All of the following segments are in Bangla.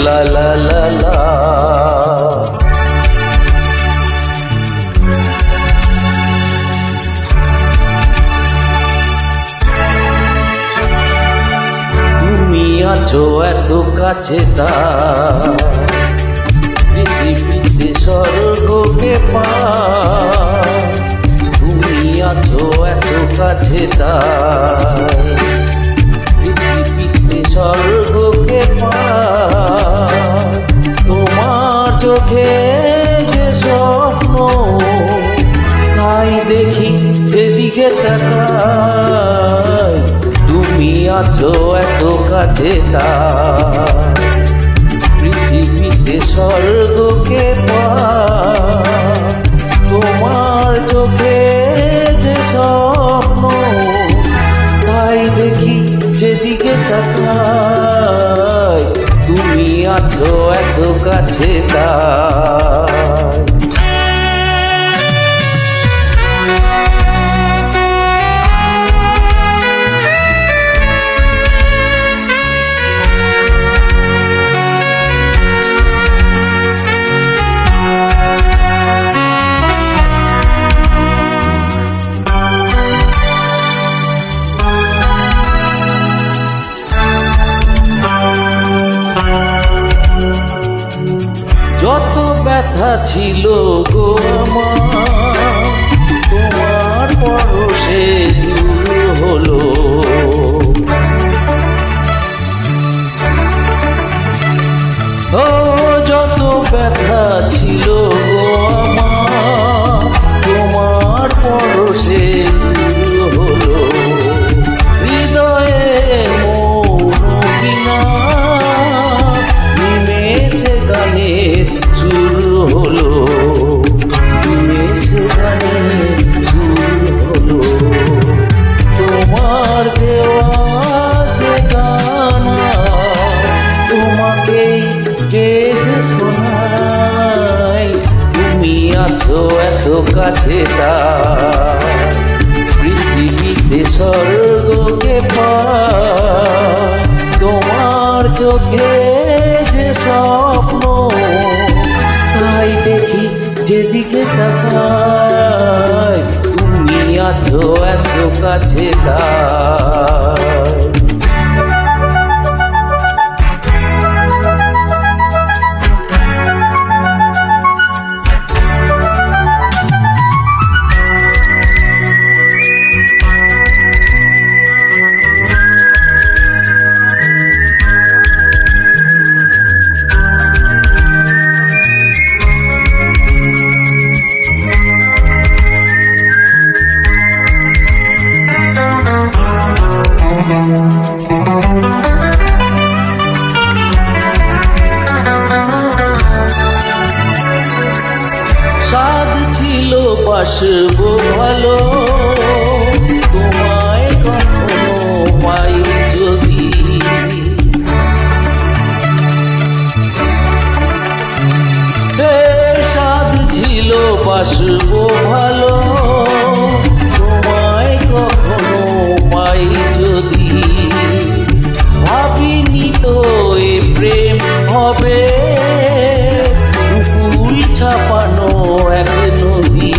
লা লা লা লা। তুমি আছো এত কাছে তার, পৃথিবীতে স্বর্গকে পার। তুমি আছো এত কাছে তার, পৃথিবীতে স্বর্গকে পার। তোমার চোখে যে স্বপ্ন তাই দেখি যেদিকে তাকাই। তুমি আছো এত কাছে তার, পৃথিবীতে স্বর্গকে পার। তোমার চোখে যে স্বপ্ন তাই দেখি যেদিকে তাকাই। তুমি আছো এত কাছে তার। যত ব্যথা ছিল গো আমার, তোমার পরশে দূর হলো। ও যত ব্যথা ছিল গো আমার, তোমার পরশে দূর হলো। হৃদয়ে মৌন বিনা নিমেষে গানের সুর হলো। নিমেষে গানের সুর হলো। তোমার দেওয়া সে গান তোমাকেই গেয়ে শোনাই। তুমি আছো এত কাছে তার, পৃথিবীতে স্বর্গকে পার। তোমার চোখে যে স্বপ্ন তাই দেখি যেদিকে তাকাই। তুমি আছো এত কাছে তার। সাধ ছিল বাসবো ভালো, তোমায় কখনো পাই যদি। সাধ ছিল বাসবো ভালো, তোমায় কখনো পাই যদি। ভাবিনি তো এ প্রেম হবে, দুকুল ছাপানো এক নদী।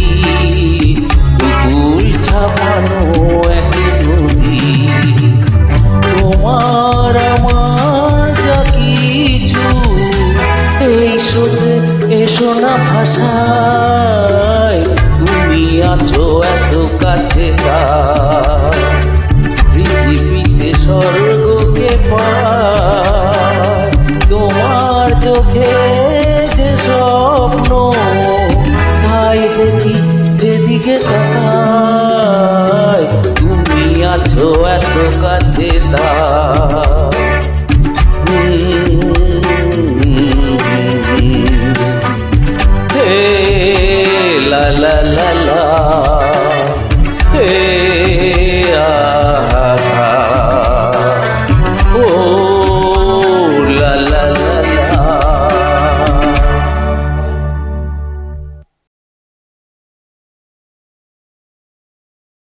দুকুল ছাপানো এক নদী। তোমার আমার যা কিছু এই শোতে এসো না ভাষা।